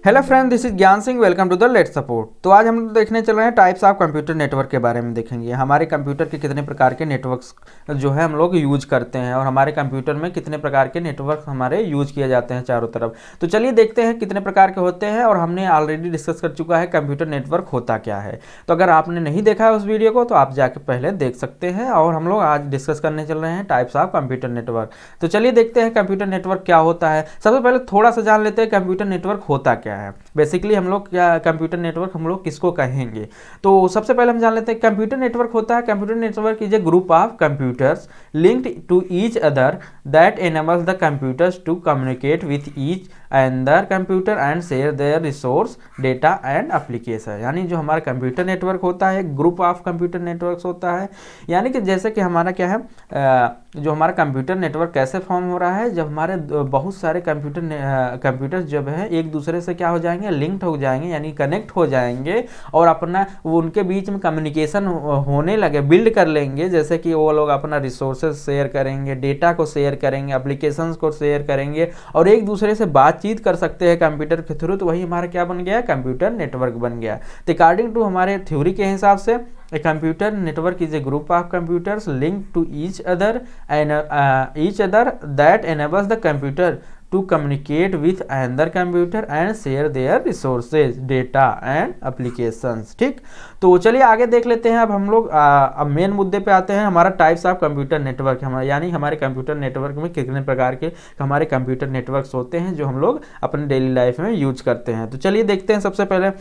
Hello friend, this is Gyan Singh. Welcome to the let support. तो आज हम लोग देखने चल रहे हैं टाइप्स ऑफ कंप्यूटर नेटवर्क के बारे में देखेंगे। हमारे कंप्यूटर के कितने प्रकार के नेटवर्क्स जो है हम लोग यूज करते हैं और हमारे कंप्यूटर में कितने प्रकार के नेटवर्क हमारे यूज किए जाते हैं चारों तरफ। तो चलिए देखते हैं कितने प्रकार के होते हैं। और हमने ऑलरेडी डिस्कस कर चुका है कंप्यूटर नेटवर्क होता क्या है। तो अगर आपने नहीं देखा है उस वीडियो को तो आप जाके पहले देख सकते हैं। और हम लोग आज डिस्कस करने चल रहे हैं टाइप्स ऑफ कंप्यूटर नेटवर्क। तो चलिए देखते हैं कंप्यूटर नेटवर्क क्या होता है। सबसे पहले थोड़ा सा जान लेते हैं कंप्यूटर नेटवर्क होता क्या है। बेसिकली हम लोग क्या कंप्यूटर नेटवर्क हम लोग किसको कहेंगे। तो सबसे पहले हम जान लेते हैं कंप्यूटर नेटवर्क होता है। Computer network is a group of computers linked to each other that enables the computers to communicate with each other computer and share their resource data and application. यानी जो हमारा कंप्यूटर नेटवर्क होता है group of computer networks होता है। यानी कि जैसे कि हमारा क्या है जो हमारा कंप्यूटर नेटवर्क कैसे फॉर्म हो रहा है, जब हमारे बहुत सारे कंप्यूटर्स जब है एक दूसरे से क्या हो जाएंगे, लिंक्ड हो जाएंगे यानी कनेक्ट हो जाएंगे और अपना उनके बीच में कम्युनिकेशन होने लगे, बिल्ड कर लेंगे। जैसे कि वो लोग अपना रिसोर्सेज शेयर करेंगे, डेटा को शेयर करेंगे, एप्लीकेशंस को शेयर करेंगे और एक दूसरे से बातचीत कर सकते हैं कंप्यूटर के थ्रू। तो वही हमारा क्या बन गया, कंप्यूटर नेटवर्क बन गया। तो अकॉर्डिंग टू हमारे थ्योरी के हिसाब से A computer network is a group of computers linked to each other and each other that enables the computer to communicate with another computer and share their resources, data and applications। ठीक, तो चलिए आगे देख लेते हैं। अब हम लोग अब मेन मुद्दे पे आते हैं। हमारा टाइप्स ऑफ कंप्यूटर नेटवर्क हमारा यानी हमारे कंप्यूटर नेटवर्क में कितने प्रकार के हमारे कंप्यूटर नेटवर्क्स होते हैं जो हम लोग अपने डेली लाइफ में यूज करते हैं। तो चलिए देखते हैं। सबसे पहले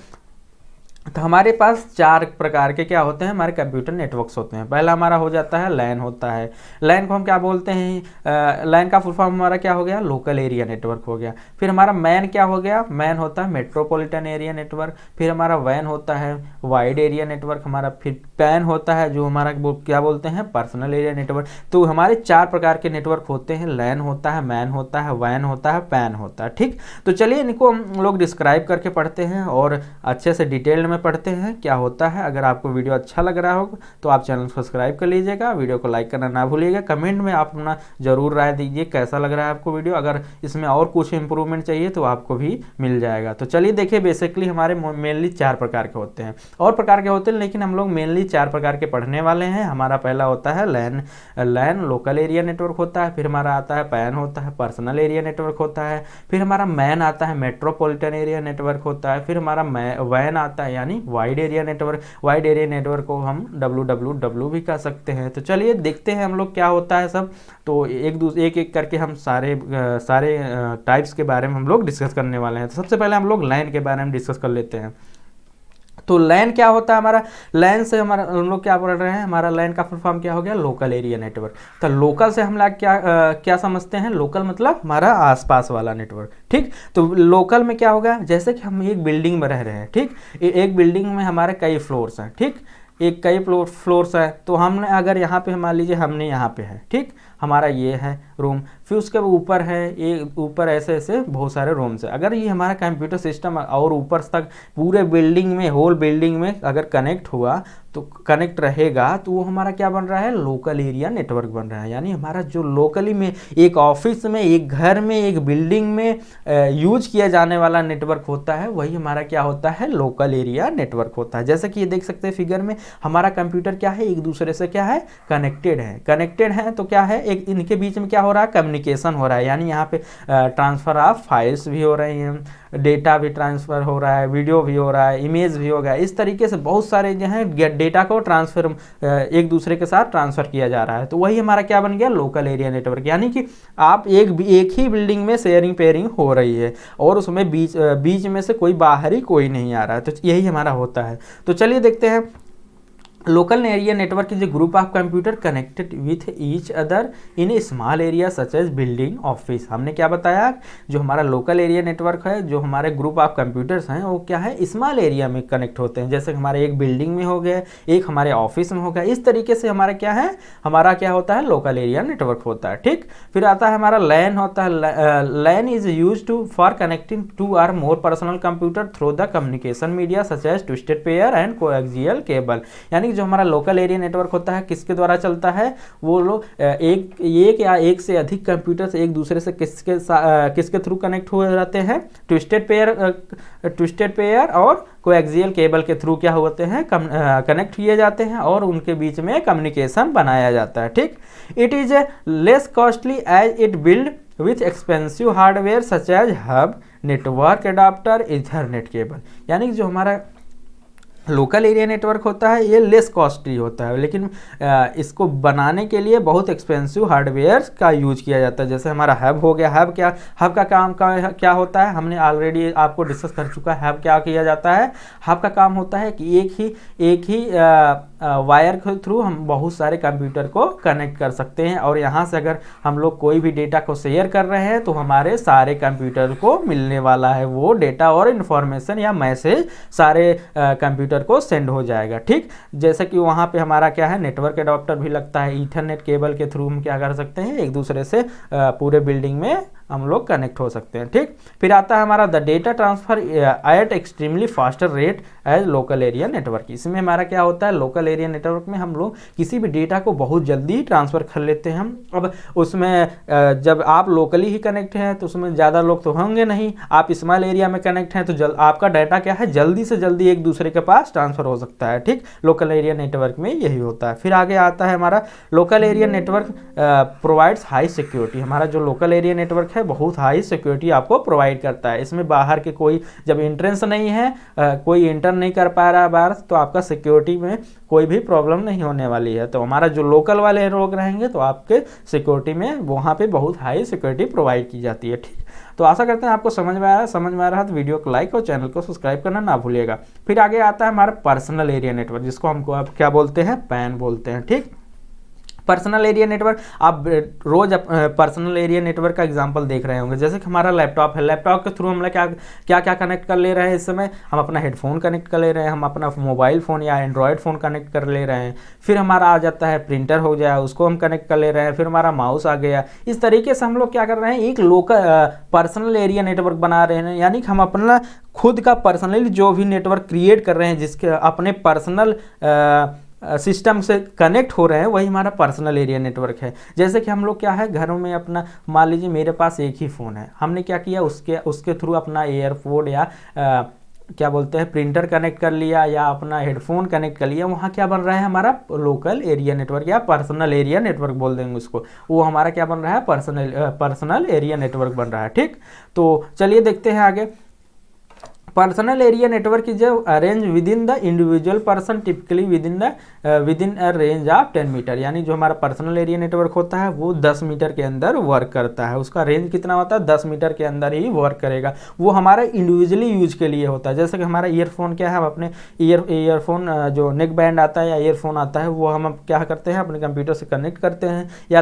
तो हमारे पास चार प्रकार के क्या होते हैं, हमारे कंप्यूटर नेटवर्क्स होते हैं। पहला हमारा हो जाता है लैन होता है। लैन को हम क्या बोलते हैं, लैन का फुल फॉर्म हमारा क्या हो गया, लोकल एरिया नेटवर्क हो गया। फिर हमारा मैन क्या हो गया, मैन होता है मेट्रोपॉलिटन एरिया नेटवर्क। फिर हमारा वैन होता है वाइड एरिया नेटवर्क हमारा। फिर पैन होता है जो हमारा क्या बोलते हैं, पर्सनल एरिया नेटवर्क। तो हमारे चार प्रकार के नेटवर्क होते हैं, लैन होता है, मैन होता है, वैन होता है, पैन होता है। ठीक, तो चलिए इनको हम लोग डिस्क्राइब करके पढ़ते हैं और अच्छे से डिटेल में पढ़ते हैं क्या होता है। अगर आपको वीडियो अच्छा लग रहा हो तो आप चैनल को सब्सक्राइब कर लीजिएगा, वीडियो को लाइक करना ना भूलिएगा। कमेंट में आप अपना जरूर राय दीजिए कैसा लग रहा है आपको वीडियो। अगर इसमें और कुछ इंप्रूवमेंट चाहिए तो आपको भी मिल जाएगा। तो चलिए देखिए, बेसिकली हमारे मेनली चार प्रकार के होते हैं, और प्रकार के होते हैं लेकिन हम लोग मेनली चार प्रकार के पढ़ने वाले हैं। हमारा पहला होता है लैन लोकल एरिया नेटवर्क होता है। फिर हमारा आता है पैन होता है, पर्सनल एरिया नेटवर्क होता है। फिर हमारा मैन आता है, मेट्रोपॉलिटन एरिया नेटवर्क होता है। फिर हमारा वैन आता है यानी wide area network. Wide area network को हम WWW भी कह सकते हैं। तो चलिए देखते हैं हम लोग क्या होता है सब। तो एक एक करके हम सारे टाइप्स के बारे में हम लोग डिस्कस करने वाले हैं। तो सबसे पहले हम लोग लैन के बारे में डिस्कस कर लेते हैं। तो लैन क्या होता है हमारा, लैन से हमारा हम लोग क्या पढ़ रहे हैं, हमारा लैन का फुल फॉर्म क्या हो गया, लोकल एरिया नेटवर्क। तो लोकल से हम लोग क्या समझते हैं, लोकल मतलब हमारा आसपास वाला नेटवर्क। ठीक, तो लोकल में क्या होगा, जैसे कि हम एक बिल्डिंग में रह रहे हैं। ठीक, एक बिल्डिंग में हमारे कई फ्लोर्स हैं। ठीक, एक कई फ्लोर्स है। तो हमने अगर यहाँ पे मान लीजिए हमने यहाँ पे है, ठीक, हमारा ये है रूम। फिर उसके ऊपर है, ये ऊपर ऐसे ऐसे बहुत सारे रूम्स है। अगर ये हमारा कंप्यूटर सिस्टम और ऊपर तक पूरे बिल्डिंग में, होल बिल्डिंग में अगर कनेक्ट हुआ तो कनेक्ट रहेगा तो वो हमारा क्या बन रहा है, लोकल एरिया नेटवर्क बन रहा है। यानी हमारा जो लोकली में एक ऑफिस में, एक घर में, एक बिल्डिंग में यूज किया जाने वाला नेटवर्क होता है, वही हमारा क्या होता है, लोकल एरिया नेटवर्क होता है। जैसे कि ये देख सकते हैं फिगर में, हमारा कंप्यूटर क्या है, एक दूसरे से क्या है, कनेक्टेड है। तो क्या है, एक इनके बीच में क्या हो रहा है, कम्युनिकेशन हो रहा है। यानी यहाँ पे ट्रांसफर ऑफ फाइल्स भी हो रही हैं, डेटा भी ट्रांसफ़र हो रहा है, वीडियो भी हो रहा है, इमेज भी होगा। इस तरीके से बहुत सारे जो हैं डेटा को ट्रांसफ़र एक दूसरे के साथ ट्रांसफ़र किया जा रहा है। तो वही हमारा क्या बन गया, लोकल एरिया नेटवर्क। यानी कि आप एक ही बिल्डिंग में शेयरिंग पेयरिंग हो रही है और उसमें बीच में से कोई बाहरी कोई नहीं आ रहा है। तो यही हमारा होता है। तो चलिए देखते हैं। Local area network is a group of computer connected with each other in a small area such as building office. हमने क्या बताया, जो हमारा लोकल एरिया नेटवर्क है, जो हमारे ग्रुप ऑफ कंप्यूटर्स हैं वो क्या है, स्मॉल एरिया में कनेक्ट होते हैं। जैसे हमारे एक बिल्डिंग में हो गया, एक हमारे ऑफिस में हो गया। इस तरीके से हमारा क्या है, हमारा क्या होता है, लोकल एरिया नेटवर्क होता है। ठीक, फिर आता है हमारा लैन होता है। LAN is use to for connecting two or more personal computer through the communication media such as twisted pair and coaxial cable. यानी कि जो हमारा लोकल एरिया नेटवर्क होता है किसके द्वारा चलता है, वो लोग एक या एक से अधिक कंप्यूटर से एक दूसरे से किसके थ्रू कनेक्ट हो जाते हैं, ट्विस्टेड पेयर और कोएक्सियल केबल के थ्रू क्या होते हैं, कनेक्ट किए जाते हैं और उनके बीच में कम्युनिकेशन बनाया जाता है। ठीक, it is less costly as it build with expensive hardware such as hub, network adapter, ethernet cable. यानी कि जो हमारा लोकल एरिया नेटवर्क होता है ये लेस कॉस्टली होता है, लेकिन इसको बनाने के लिए बहुत एक्सपेंसिव हार्डवेयर का यूज किया जाता है। जैसे हमारा हब हो गया, हब का काम क्या होता है, हमने ऑलरेडी आपको डिस्कस कर चुका है। हब क्या किया जाता है, हब का काम होता है कि एक ही वायर के थ्रू हम बहुत सारे कंप्यूटर को कनेक्ट कर सकते हैं और यहाँ से अगर हम लोग कोई भी डेटा को शेयर कर रहे हैं तो हमारे सारे कंप्यूटर को मिलने वाला है वो डेटा और इन्फॉर्मेशन या मैसेज सारे कंप्यूटर को सेंड हो जाएगा। ठीक, जैसे कि वहाँ पे हमारा क्या है, नेटवर्क एडाप्टर भी लगता है, ईथरनेट केबल के थ्रू हम क्या कर सकते हैं, एक दूसरे से पूरे बिल्डिंग में हम लोग कनेक्ट हो सकते हैं। ठीक, फिर आता है हमारा the data transfer at extremely faster rate as local area network. इसमें हमारा क्या होता है, लोकल एरिया नेटवर्क में हम लोग किसी भी डेटा को बहुत जल्दी ट्रांसफ़र कर लेते हैं हम। अब उसमें जब आप लोकली ही कनेक्ट हैं तो उसमें ज़्यादा लोग तो होंगे नहीं, आप स्मॉल एरिया में कनेक्ट हैं तो आपका डाटा क्या है, जल्दी से जल्दी एक दूसरे के पास ट्रांसफ़र हो सकता है। ठीक, लोकल एरिया नेटवर्क में यही होता है। फिर आगे आता है हमारा local area network provides high security. हमारा जो लोकल एरिया नेटवर्क है बहुत हाई सिक्योरिटी आपको प्रोवाइड करता है। इसमें बाहर के कोई जब एंट्रेंस नहीं है, कोई इंटर नहीं कर पा रहा है बाहर, तो आपका सिक्योरिटी में कोई भी प्रॉब्लम नहीं होने वाली है। तो हमारा जो लोकल वाले लोग रहेंगे तो आपके सिक्योरिटी में वहाँ पे बहुत हाई सिक्योरिटी प्रोवाइड की जाती है। ठीक, तो आशा करते हैं आपको समझ में आ रहा है तो वीडियो को लाइक और चैनल को सब्सक्राइब करना ना भूलिएगा। फिर आगे आता है हमारा पर्सनल एरिया नेटवर्क, जिसको हमको आप क्या बोलते हैं, पैन बोलते हैं। ठीक, पर्सनल एरिया नेटवर्क आप रोज पर्सनल एरिया नेटवर्क का एग्जांपल देख रहे होंगे। जैसे कि हमारा लैपटॉप है, लैपटॉप के थ्रू हम लोग क्या कनेक्ट कर ले रहे हैं इस समय, हम अपना हेडफोन कनेक्ट कर ले रहे हैं, हम अपना मोबाइल फ़ोन या एंड्रॉयड फ़ोन कनेक्ट कर ले रहे हैं। फिर हमारा आ जाता है प्रिंटर हो जाए, उसको हम कनेक्ट कर ले रहे हैं। फिर हमारा माउस आ गया। इस तरीके से हम लोग क्या कर रहे हैं, एक लोकल पर्सनल एरिया नेटवर्क बना रहे हैं। यानी कि हम अपना खुद का पर्सनली जो भी नेटवर्क क्रिएट कर रहे हैं, जिसके अपने पर्सनल सिस्टम से कनेक्ट हो रहे हैं, वही हमारा पर्सनल एरिया नेटवर्क है। जैसे कि हम लोग क्या है, घरों में अपना मान लीजिए मेरे पास एक ही फ़ोन है, हमने क्या किया, उसके थ्रू अपना एयरपोर्ट या क्या बोलते हैं प्रिंटर कनेक्ट कर लिया या अपना हेडफोन कनेक्ट कर लिया। वहाँ क्या बन रहा है, हमारा लोकल एरिया नेटवर्क या पर्सनल एरिया नेटवर्क बोल देंगे उसको, वो हमारा क्या बन रहा है, पर्सनल एरिया नेटवर्क बन रहा है। ठीक, तो चलिए देखते हैं आगे। Personal area network is arrange within the individual person typically within a range of 10 metre. यानी जो हमारा पर्सनल एरिया नेटवर्क होता है वो 10 मीटर के अंदर वर्क करता है। उसका रेंज कितना होता है, 10 मीटर के अंदर ही वर्क करेगा। वो हमारा इंडिविजुअली यूज के लिए होता है। जैसे कि हमारा ईयरफोन क्या है, हम अपने ईयरफोन जो नेक बैंड आता है या ईयरफोन आता है वो हम क्या करते हैं, अपने कंप्यूटर से कनेक्ट करते हैं या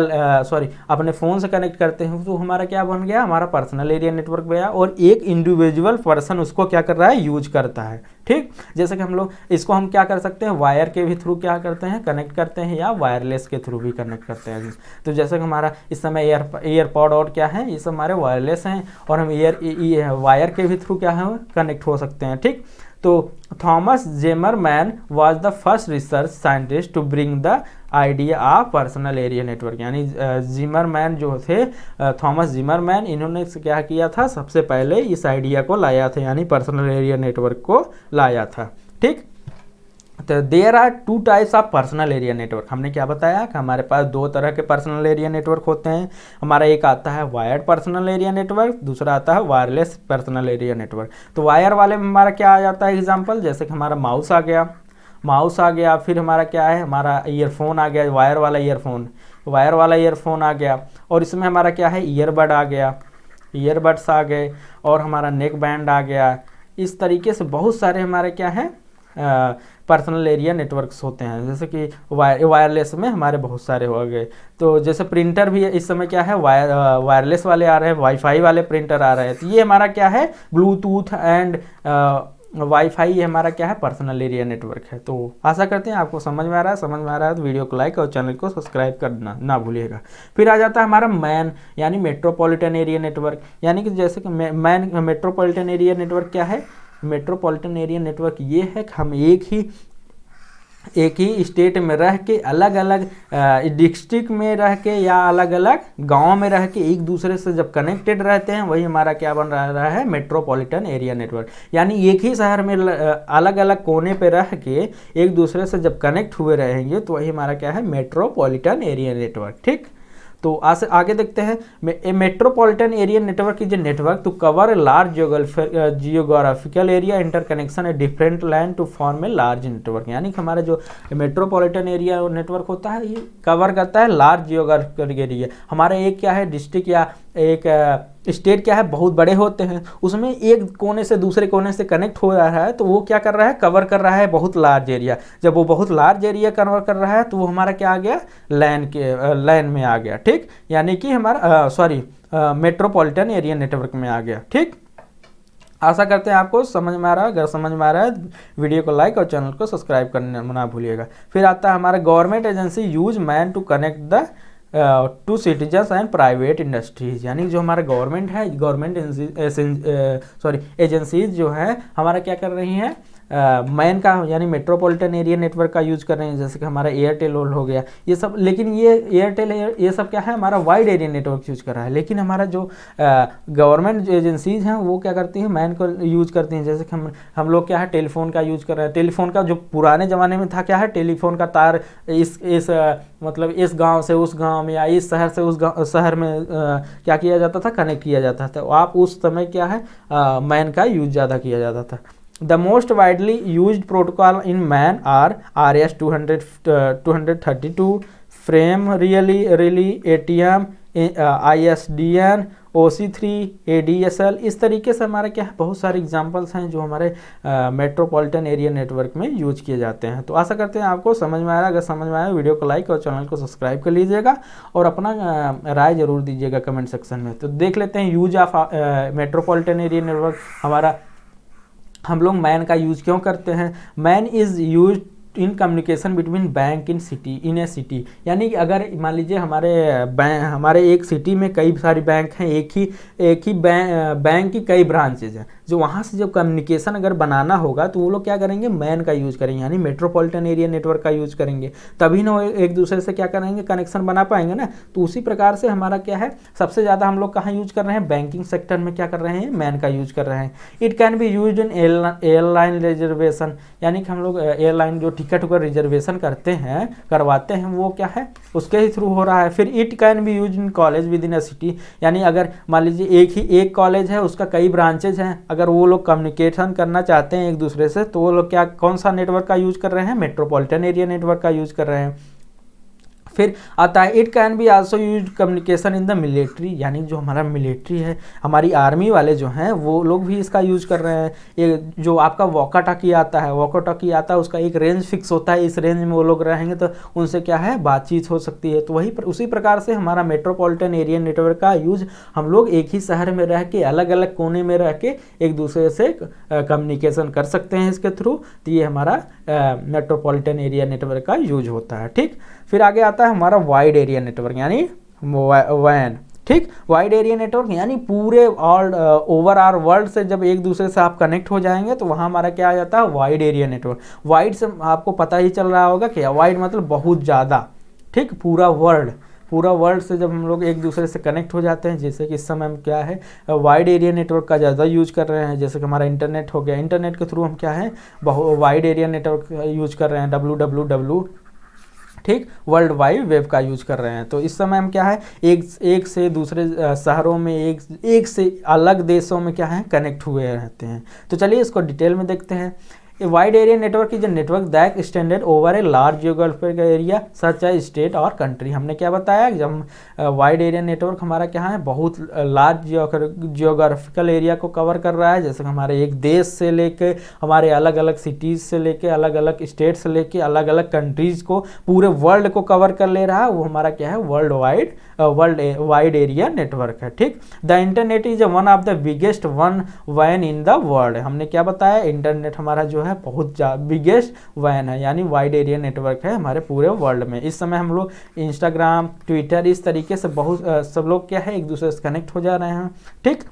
अपने फ़ोन से कनेक्ट करते हैं, तो हमारा क्या बन गया, हमारा पर्सनल एरिया नेटवर्क गया और एक इंडिविजुअल पर्सन उसको क्या कर रहा है, यूज करता है। ठीक, जैसे कि हम लोग इसको हम क्या कर सकते हैं, वायर के भी थ्रू क्या करते हैं, कनेक्ट करते हैं या वायरलेस के थ्रू भी कनेक्ट करते हैं। तो जैसे कि हमारा इस समय ईयरपॉड और क्या है, ये सब हमारे वायरलेस हैं और हम वायर के भी थ्रू क्या है, कनेक्ट हो सकते हैं। ठीक, तो Thomas Zimmerman was the first research scientist to bring the idea of personal area network. यानी जिमरमैन जो थे, थॉमस जिमरमैन, इन्होंने क्या किया था, सबसे पहले इस आइडिया को लाया था, यानी पर्सनल एरिया नेटवर्क को लाया था। ठीक, तो there are 2 types of personal area network. हमने क्या बताया कि हमारे पास 2 तरह के पर्सनल एरिया नेटवर्क होते हैं। हमारा एक आता है वायर्ड पर्सनल एरिया नेटवर्क, दूसरा आता है वायरलेस पर्सनल एरिया नेटवर्क। तो वायर वाले में हमारा क्या आ जाता है एग्जाम्पल, जैसे कि हमारा माउस आ गया, फिर हमारा क्या है, हमारा ईयरफोन आ गया, वायर वाला ईयरफोन आ गया, और इसमें हमारा क्या है, ईयरबड आ गया, ईयरबड्स आ गए, और हमारा नेक बैंड आ गया। इस तरीके से बहुत सारे हमारे क्या है पर्सनल एरिया नेटवर्क्स होते हैं। जैसे कि वायरलेस में हमारे बहुत सारे हो गए। तो जैसे प्रिंटर भी इस समय क्या है, वायरलेस वाले आ रहे हैं, वाईफाई वाले प्रिंटर आ रहे हैं। तो ये हमारा क्या है, ब्लूटूथ एंड वाईफाई, ये हमारा क्या है, पर्सनल एरिया नेटवर्क है। तो आशा करते हैं आपको समझ में आ रहा है तो वीडियो को लाइक और चैनल को सब्सक्राइब करना ना भूलिएगा। फिर आ जाता है हमारा मैन यानी मेट्रोपॉलिटन एरिया नेटवर्क। यानी कि जैसे कि मेट्रोपॉलिटन एरिया नेटवर्क क्या है, मेट्रोपॉलिटन एरिया नेटवर्क ये है कि हम एक ही एक ही स्टेट में रह के अलग अलग डिस्ट्रिक्ट में रह के या अलग अलग गांव में रह के एक दूसरे से जब कनेक्टेड रहते हैं, वही हमारा क्या बन रहा है, मेट्रोपॉलिटन एरिया नेटवर्क। यानी एक ही शहर में अलग अलग कोने पे रह के एक दूसरे से जब कनेक्ट हुए रहेंगे तो वही हमारा क्या है, मेट्रोपॉलिटन एरिया नेटवर्क। ठीक, तो आगे देखते हैं। Metropolitan area network is a network to cover a large geographical area interconnection a different LAN to form a large network. यानी कि हमारा जो मेट्रोपॉलिटन एरिया नेटवर्क होता है ये कवर करता है लार्ज जियोग्राफिकल एरिया। हमारा एक क्या है, डिस्ट्रिक्ट या एक स्टेट क्या है, बहुत बड़े होते हैं, उसमें एक कोने से दूसरे कोने से कनेक्ट हो रहा है तो वो क्या कर रहा है, कवर कर रहा है बहुत लार्ज एरिया। जब वो बहुत लार्ज एरिया कवर कर रहा है तो वो हमारा क्या आ गया, लैन में आ गया। ठीक, यानी कि हमारा मेट्रोपॉलिटन एरिया नेटवर्क में आ गया। ठीक, आशा करते हैं आपको समझ में आ रहा है। अगर समझ में आ रहा है वीडियो को लाइक और चैनल को सब्सक्राइब करना ना भूलिएगा। फिर आता है हमारा government agency use MAN to connect the to citizens and private industries. यानी जो हमारा गवर्नमेंट है, गवर्नमेंट एजेंसीज जो है हमारा क्या कर रही हैं, मैन का यानी मेट्रोपॉलिटन एरिया नेटवर्क का यूज कर रहे हैं। जैसे कि हमारा एयरटेल हो गया ये सब, लेकिन ये एयरटेल ये सब क्या है, हमारा वाइड एरिया नेटवर्क यूज कर रहा है। लेकिन हमारा जो गवर्नमेंट एजेंसीज हैं वो क्या करती हैं, मैन को यूज करती हैं। जैसे कि हम लोग क्या है, टेलीफोन का यूज कर रहे हैं। टेलीफोन का जो पुराने ज़माने में था क्या है, टेलीफोन का तार मतलब इस गांव से उस गांव में या इस शहर से उस शहर में क्या किया जाता था, कनेक्ट किया जाता था। आप उस समय क्या है, मैन का यूज ज़्यादा किया जाता था। The most widely used protocol in MAN are RS-232, Frame Relay, ATM, ISDN, OC3, ADSL। इस तरीके से हमारे क्या है, बहुत सारे एग्जांपल्स हैं जो हमारे मेट्रोपॉलिटन एरिया नेटवर्क में यूज किए जाते हैं। तो आशा करते हैं आपको समझ में आ रहा है। अगर समझ में आया वीडियो को लाइक और चैनल को सब्सक्राइब कर लीजिएगा और अपना राय जरूर दीजिएगा कमेंट सेक्शन में। तो देख लेते हैं use of metropolitan area network. हमारा हम लोग मैन का यूज क्यों करते हैं, man is use in communication between bank in A city. यानी कि अगर मान लीजिए हमारे एक सिटी में कई सारी बैंक हैं, एक ही बैंक की कई ब्रांचेज हैं, जो वहाँ से जब कम्युनिकेशन अगर बनाना होगा तो वो लोग क्या करेंगे, मैन का यूज करेंगे, यानी मेट्रोपॉलिटन एरिया नेटवर्क का यूज करेंगे। तभी ना एक दूसरे से क्या करेंगे, कनेक्शन बना पाएंगे ना। तो उसी प्रकार से हमारा क्या है, सबसे ज़्यादा हम लोग कहाँ यूज कर रहे हैं, बैंकिंग सेक्टर में क्या कर रहे हैं, मैन का यूज कर रहे हैं। It can be use in airline reservation. यानी कि हम लोग एयरलाइन जो टिकट का रिजर्वेशन करवाते हैं वो क्या है, उसके ही थ्रू हो रहा है। फिर it can be use in college with in a city. यानी अगर मान लीजिए एक कॉलेज है, उसका कई ब्रांचेज हैं, अगर वो लोग कम्युनिकेशन करना चाहते हैं एक दूसरे से तो वो लोग क्या, कौन सा नेटवर्क का यूज कर रहे हैं, मेट्रोपॉलिटन एरिया नेटवर्क का यूज कर रहे हैं। फिर आता है it can be also use communication in the military. यानी जो हमारा मिलिट्री है, हमारी आर्मी वाले जो हैं वो लोग भी इसका यूज कर रहे हैं। ये जो आपका वॉकर टॉकी आता है, उसका एक रेंज फिक्स होता है, इस रेंज में वो लोग रहेंगे तो उनसे क्या है, बातचीत हो सकती है। तो उसी प्रकार से हमारा मेट्रोपॉलिटन एरिया नेटवर्क का यूज हम लोग एक ही शहर में रह के अलग अलग कोने में रह के एक दूसरे से कम्युनिकेशन कर सकते हैं इसके थ्रू। तो ये हमारा मेट्रोपॉलिटन एरिया नेटवर्क का यूज होता है। ठीक, फिर आगे आता है हमारा वाइड एरिया नेटवर्क यानी वैन। ठीक, वाइड एरिया नेटवर्क यानी पूरे ओवरऑल वर्ल्ड से जब एक दूसरे से आप कनेक्ट हो जाएंगे तो वहाँ हमारा क्या आ जाता है, वाइड एरिया नेटवर्क। वाइड से आपको पता ही चल रहा होगा कि वाइड मतलब बहुत ज़्यादा। ठीक, पूरा वर्ल्ड से जब हम लोग एक दूसरे से कनेक्ट हो जाते हैं, जैसे कि इस समय हम क्या है, वाइड एरिया नेटवर्क का ज़्यादा यूज कर रहे हैं। जैसे कि हमारा इंटरनेट हो गया, इंटरनेट के थ्रू हम क्या है, वाइड एरिया नेटवर्क यूज कर रहे हैं, www। ठीक, वर्ल्ड वाइड वेब का यूज कर रहे हैं। तो इस समय हम क्या है, एक से दूसरे शहरों में, एक से अलग देशों में क्या है, कनेक्ट हुए रहते हैं। तो चलिए इसको डिटेल में देखते हैं। A wide area network is a network that extended over a large geographical area such as state और country। हमने क्या बताया, जब वाइड एरिया नेटवर्क हमारा क्या है, बहुत लार्ज जियोग्राफिकल एरिया को कवर कर रहा है। जैसे हमारे एक देश से लेके हमारे अलग अलग सिटीज़ से लेके अलग अलग स्टेट से लेके अलग अलग कंट्रीज़ को, पूरे वर्ल्ड को कवर कर ले रहा है, वो हमारा क्या है, वर्ल्ड वाइड एरिया नेटवर्क है। ठीक, the internet is one of the biggest van in the world. हमने क्या बताया, इंटरनेट हमारा जो है बहुत बिगेस्ट वैन है, यानी वाइड एरिया नेटवर्क है हमारे पूरे वर्ल्ड में। इस समय हम लोग इंस्टाग्राम, ट्विटर, इस तरीके से बहुत सब लोग क्या है, एक दूसरे से कनेक्ट हो जा रहे हैं। ठीक,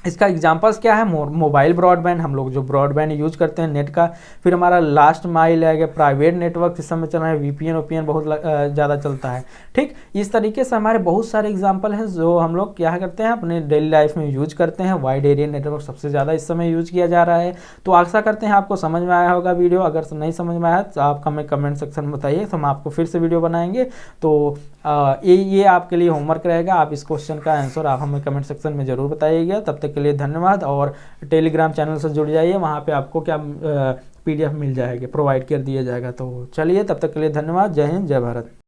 इसका एग्जांपल्स क्या है, मोबाइल ब्रॉडबैंड, हम लोग जो ब्रॉडबैंड यूज करते हैं नेट का, फिर हमारा लास्ट माइल है, प्राइवेट नेटवर्क इस समय चल रहा है, वीपीएन ओपीएन बहुत ज़्यादा चलता है। ठीक, इस तरीके से हमारे बहुत सारे एग्जांपल हैं जो हम लोग क्या करते हैं अपने डेली लाइफ में यूज करते हैं। वाइड एरिया नेटवर्क सबसे ज़्यादा इस समय यूज किया जा रहा है। तो आशा करते हैं आपको समझ में आया होगा वीडियो। अगर नहीं समझ में आया तो आप हमें कमेंट सेक्शन में बताइए, तो हम आपको फिर से वीडियो बनाएंगे। तो ये आपके लिए होमवर्क रहेगा, आप इस क्वेश्चन का आंसर आप हमें कमेंट सेक्शन में ज़रूर बताइएगा। तब तक के लिए धन्यवाद, और टेलीग्राम चैनल से जुड़ जाइए, वहाँ पे आपको क्या पीडीएफ मिल जाएगा, प्रोवाइड कर दिया जाएगा। तो चलिए, तब तक के लिए धन्यवाद। जय हिंद, जय भारत।